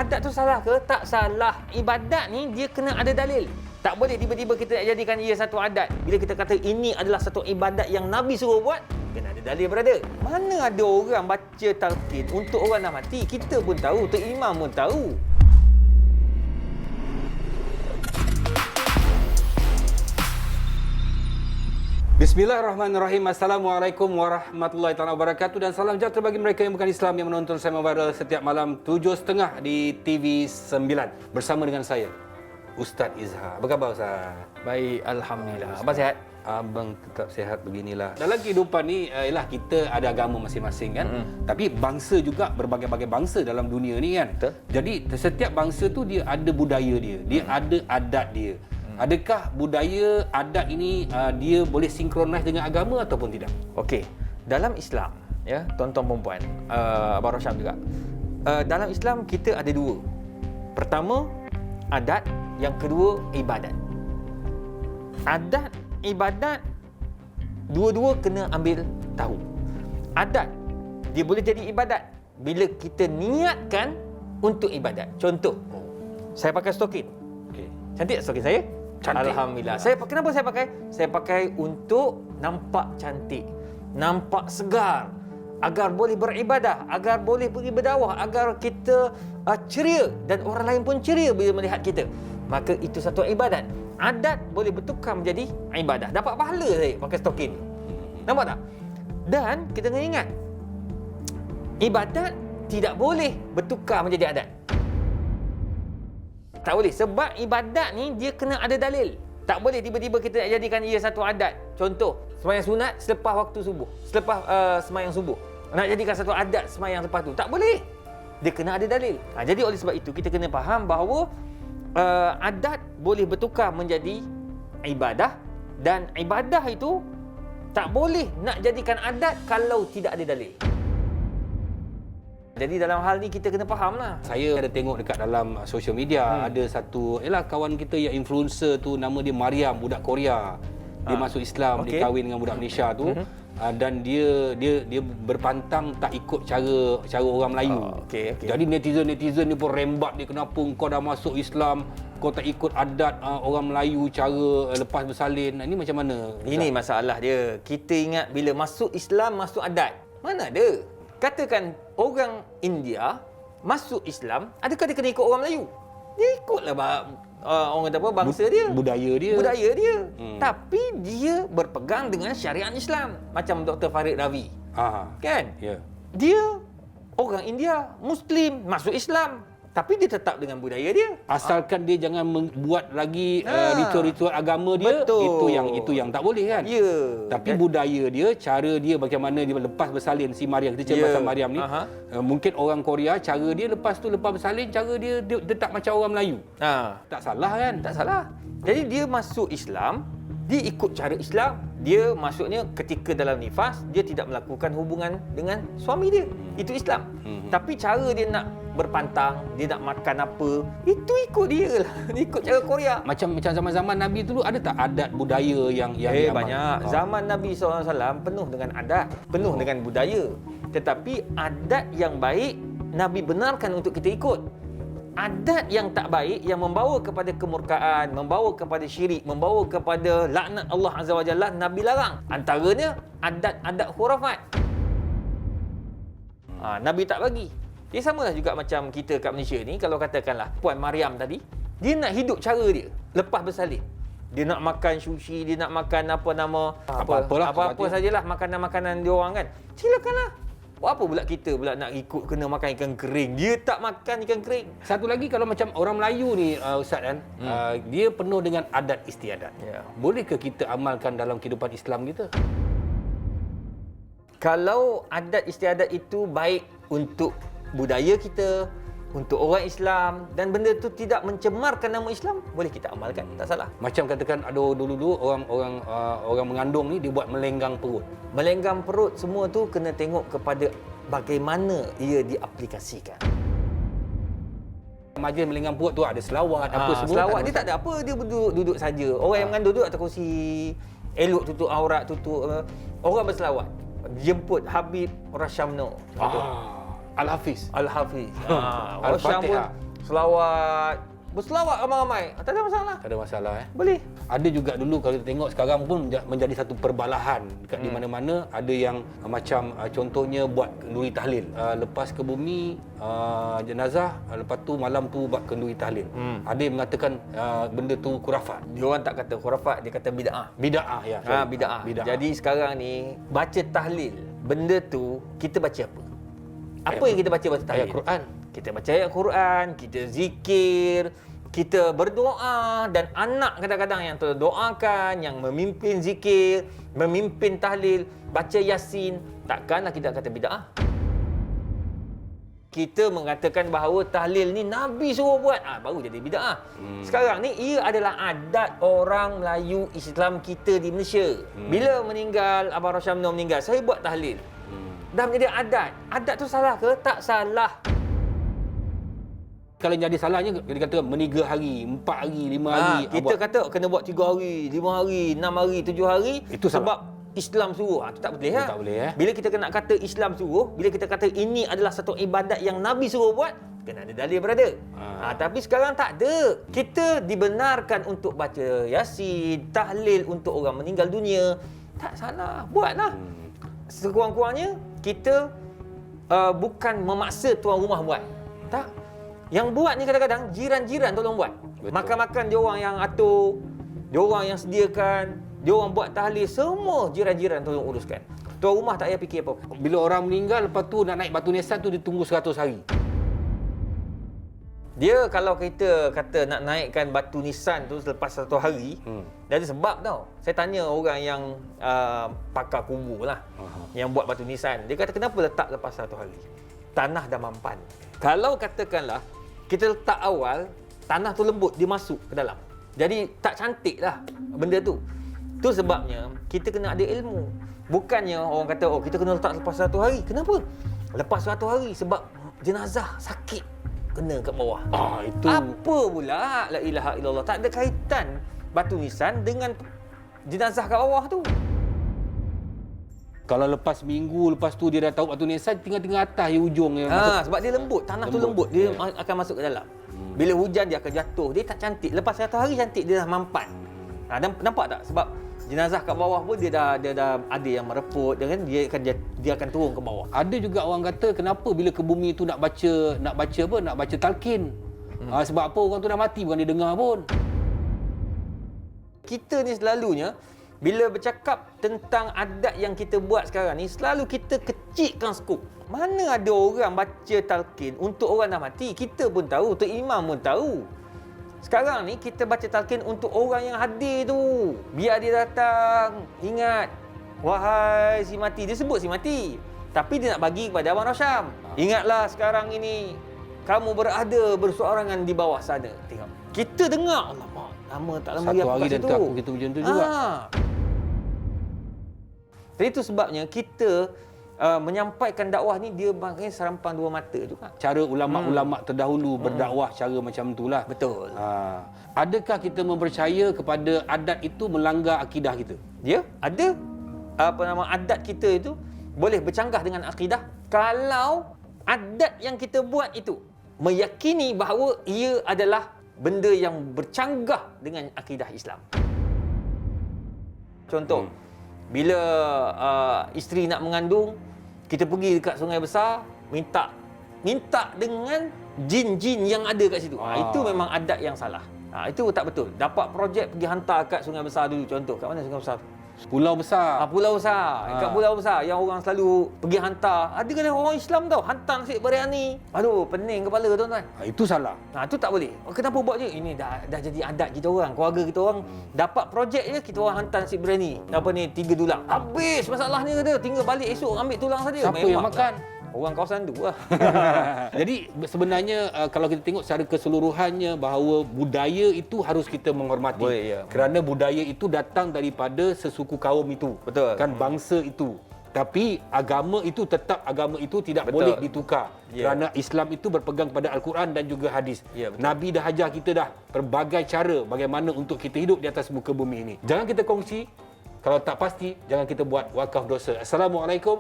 adat tu salah ke? Tak salah. Ibadat ni dia kena ada dalil. Tak boleh tiba-tiba kita nak jadikan ia satu adat. Bila kita kata ini adalah satu ibadat yang Nabi suruh buat, kena ada dalil, brother. Mana ada orang baca talqin untuk orang dah mati? Kita pun tahu, Tok Imam pun tahu. Bismillahirrahmanirrahim. Assalamualaikum warahmatullahi wabarakatuh dan salam sejahtera bagi mereka yang bukan Islam yang menonton saya viral setiap malam 7.30 di TV9 bersama dengan saya Ustaz Izhar. Apa khabar Ustaz? Baik, alhamdulillah. Abang sihat? Abang tetap sihat beginilah. Dalam kehidupan ni ialah kita ada agama masing-masing kan. Tapi bangsa juga berbagai-bagai bangsa dalam dunia ni kan. Betul. Jadi setiap bangsa tu dia ada budaya dia, dia ada adat dia. Adakah budaya adat ini dia boleh sinkronis dengan agama ataupun tidak? Okey, dalam Islam ya, tuan-tuan dan puan, Abang Rosyam juga. Dalam Islam kita ada dua. Pertama adat, yang kedua ibadat. Adat, ibadat dua-dua kena ambil tahu. Adat dia boleh jadi ibadat bila kita niatkan untuk ibadat. Contoh, saya pakai stokin. Okey. Cantik tak stokin saya? Cantik. Alhamdulillah. Kenapa saya pakai? Saya pakai untuk nampak cantik, nampak segar, agar boleh beribadah, agar boleh pergi berdakwah, agar kita ceria dan orang lain pun ceria bila melihat kita. Maka itu satu ibadat. Adat boleh bertukar menjadi ibadah. Dapat pahala saya pakai stokin. Nampak tak? Dan kita kena ingat, ibadat tidak boleh bertukar menjadi adat. Tak boleh, sebab ibadat ni dia kena ada dalil. Tak boleh tiba-tiba kita nak jadikan ia satu adat. Contoh, sembahyang sunat selepas waktu subuh, selepas sembahyang subuh. Nak jadikan satu adat sembahyang lepas tu, tak boleh. Dia kena ada dalil. Jadi oleh sebab itu kita kena faham bahawa adat boleh bertukar menjadi ibadah, dan ibadah itu tak boleh nak jadikan adat kalau tidak ada dalil. Jadi dalam hal ni kita kena faham lah. Saya ada tengok dekat dalam social media ada satu kawan kita yang influencer tu, nama dia Mariam, budak Korea. Dia masuk Islam, dia kahwin dengan budak Malaysia tu. Dan dia berpantang tak ikut cara orang Melayu. Okay. Jadi netizen ni pun rembat dia, kenapa kau dah masuk Islam, kau tak ikut adat orang Melayu cara lepas bersalin. Ini macam mana? Ini masalah dia. Kita ingat bila masuk Islam, masuk adat. Mana ada? Katakan orang India masuk Islam, adakah dia kena ikut orang Melayu? Dia ikutlah orang kata apa, bangsa dia. Budaya dia. Tapi dia berpegang dengan syariat Islam. Macam Dr. Farid Ravi. Kan? Ya. Dia orang India, Muslim, masuk Islam. Tapi dia tetap dengan budaya dia. Asalkan dia jangan membuat lagi ritual-ritual agama dia. Betul. Itu yang tak boleh kan? Ya. Tapi budaya dia, cara dia bagaimana dia lepas bersalin si Mariam. Kita cerita pasal Mariam ni. Mungkin orang Korea, cara dia lepas bersalin, cara dia tak macam orang Melayu. Tak salah kan? Tak salah. Jadi dia masuk Islam, dia ikut cara Islam. Dia maksudnya ketika dalam nifas, dia tidak melakukan hubungan dengan suami dia. Itu Islam. Tapi cara dia nak berpantang, dia nak makan apa, itu ikut dia lah. Ikut cara Korea. Macam zaman-zaman Nabi dulu ada tak adat budaya yang banyak. Zaman Nabi SAW penuh dengan adat, penuh dengan budaya. Tetapi adat yang baik Nabi benarkan untuk kita ikut. Adat yang tak baik, yang membawa kepada kemurkaan, membawa kepada syirik, membawa kepada laknat Allah Azza wa Jalla, Nabi larang. Antaranya adat-adat khurafat. Nabi tak bagi. Dia samalah juga macam kita kat Malaysia ni. Kalau katakanlah Puan Mariam tadi, dia nak hidup cara dia lepas bersalin. Dia nak makan sushi, dia nak makan apa sajalah makanan-makanan dia orang kan. Silakanlah. Buat apa pula kita pula nak ikut kena makan ikan kering? Dia tak makan ikan kering. Satu lagi, kalau macam orang Melayu ni Ustaz kan, dia penuh dengan adat istiadat. Ya. Bolehkah kita amalkan dalam kehidupan Islam kita? Kalau adat istiadat itu baik untuk budaya kita, untuk orang Islam, dan benda tu tidak mencemarkan nama Islam, boleh kita amalkan, tak salah. Macam katakan ada dulu orang mengandung ni dia buat melenggang perut. Melenggang perut, semua tu kena tengok kepada bagaimana ia diaplikasikan. Majlis melenggang perut tu ada selawat apa semua. Selawat dia tak ada apa, dia duduk saja. Orang yang mengandung duduk atas kerusi, elok tutup aurat, orang berselawat. Jemput Habib Rashamno. Al-Hafiz. Al-Hafiz. Al-Fatihah. berselawat ramai-ramai. Tak ada masalah. Tak ada masalah Boleh. Ada juga dulu kalau kita tengok sekarang pun menjadi satu perbalahan dekat di mana-mana. Ada yang macam contohnya buat kenduri tahlil. Lepas ke bumi jenazah, lepas tu malam tu buat kenduri tahlil. Ada yang mengatakan benda tu khurafat. Dia orang tak kata khurafat, dia kata bid'ah. Bid'ah ya. Bid'ah. Jadi sekarang ni baca tahlil, benda tu kita baca apa? Apa yang kita baca tahlil? Ayat Quran. Kita baca ayat Quran, kita zikir, kita berdoa, dan anak kadang-kadang yang terdoakan, yang memimpin zikir, memimpin tahlil, baca Yasin, takkanlah kita kata bid'ah. Kita mengatakan bahawa tahlil ni Nabi suruh buat, baru jadi bid'ah. Sekarang ni ia adalah adat orang Melayu Islam kita di Malaysia. Bila meninggal, Abang Rosyam Nur meninggal, saya buat tahlil. Dah menjadi adat. Adat tu salah ke? Tak salah. Kalau jadi salahnya dia kata meniga hari, 4 hari, 5 hari. Kita kata kena buat 3 hari, 5 hari, 6 hari, 7 hari. Itu sebab Islam suruh. Itu tak boleh. Tak boleh. Bila kita nak kata Islam suruh, bila kita kata ini adalah satu ibadat yang Nabi suruh buat, kena ada dalil berada. Tapi sekarang tak ada. Kita dibenarkan untuk baca Yasin, tahlil untuk orang meninggal dunia. Tak salah. Buatlah. Sekurang-kurangnya kita bukan memaksa tuan rumah buat. Tak. Yang buat ni kadang-kadang jiran-jiran tolong buat. Betul. Makan-makan dia orang yang atur, dia orang yang sediakan, dia orang buat tahlil, semua jiran-jiran tolong uruskan. Tuan rumah tak payah fikir apa-apa. Bila orang meninggal, lepas tu nak naik batu nisan tu ditunggu 100 hari. Dia kalau kita kata nak naikkan batu nisan tu selepas 1 hari, dia ada sebab tau. Saya tanya orang yang pakar kubur lah, yang buat batu nisan. Dia kata kenapa letak lepas 1 hari? Tanah dah mampan. Kalau katakanlah kita letak awal, tanah tu lembut, dia masuk ke dalam. Jadi tak cantik lah benda tu. Tu sebabnya kita kena ada ilmu. Bukannya orang kata, kita kena letak lepas 1 hari. Kenapa? Lepas 1 hari sebab jenazah sakit kena kat bawah. Itu. Apa pula? La ilaha illallah. Tak ada kaitan batu nisan dengan jenazah kat bawah tu. Kalau lepas minggu, lepas tu dia dah tahu batu nisan, tengah-tengah atas di ujung yang sebab dia lembut, tanah tu lembut, dia akan masuk ke dalam. Bila hujan dia akan jatuh, dia tak cantik. Lepas 1 hari cantik, dia dah mampan. Dan nampak tak? Sebab jenazah kat bawah pun dia dah ada yang mereput, dia akan turun ke bawah. Ada juga orang kata kenapa bila ke bumi tu nak baca talqin. Sebab apa? Orang tu dah mati bukan dia dengar pun. Kita ni selalunya bila bercakap tentang adat yang kita buat sekarang ni, selalu kita kecilkan skop. Mana ada orang baca talqin untuk orang dah mati? Kita pun tahu, Tok Imam pun tahu. Sekarang ni kita baca talqin untuk orang yang hadir tu. Biar dia datang, ingat, wahai si mati. Dia sebut si mati. Tapi dia nak bagi kepada Abang Rosyam. Ingatlah sekarang ini, kamu berada berseorangan di bawah sana. Tengok. Kita dengar, alamak, lama tak lama Satu hari dan aku kita macam tu juga. Jadi itu sebabnya kita menyampaikan dakwah ni dia bangkit serampang 2 mata juga. Cara ulama-ulama terdahulu berdakwah cara macam itulah. Betul. Adakah kita mempercaya kepada adat itu melanggar akidah kita? Ya, ada adat kita itu boleh bercanggah dengan akidah kalau adat yang kita buat itu meyakini bahawa ia adalah benda yang bercanggah dengan akidah Islam. Contoh, bila isteri nak mengandung, kita pergi dekat Sungai Besar, minta dengan jin-jin yang ada kat situ. Itu memang adat yang salah. Itu tak betul. Dapat projek pergi hantar kat Sungai Besar dulu. Contoh, kat mana Sungai Besar? Pulau Besar. Pulau Besar. Kat Pulau Besar yang orang selalu pergi hantar. Ada kan orang Islam tau, hantar nasi biryani. Aduh, pening kepala tuan-tuan. Itu salah. Itu tak boleh. Kenapa buat je? Ini dah jadi adat kita orang. Keluarga kita orang dapat projek je, kita orang hantar nasi biryani. 3 tulang. Habis masalahnya kata. Tinggal balik esok ambil tulang saja. Siapa yang makan? Orang kawasan tu lah. Jadi sebenarnya kalau kita tengok secara keseluruhannya bahawa budaya itu harus kita menghormati. Boleh, ya. Kerana budaya itu datang daripada sesuku kaum itu. Betul. Kan bangsa itu. Tapi agama itu tetap agama itu tidak boleh ditukar. Kerana Islam itu berpegang pada Al-Quran dan juga hadis. Nabi dah ajar kita dah pelbagai cara bagaimana untuk kita hidup di atas muka bumi ini. Jangan kita kongsi. Kalau tak pasti, jangan kita buat wakaf dosa. Assalamualaikum.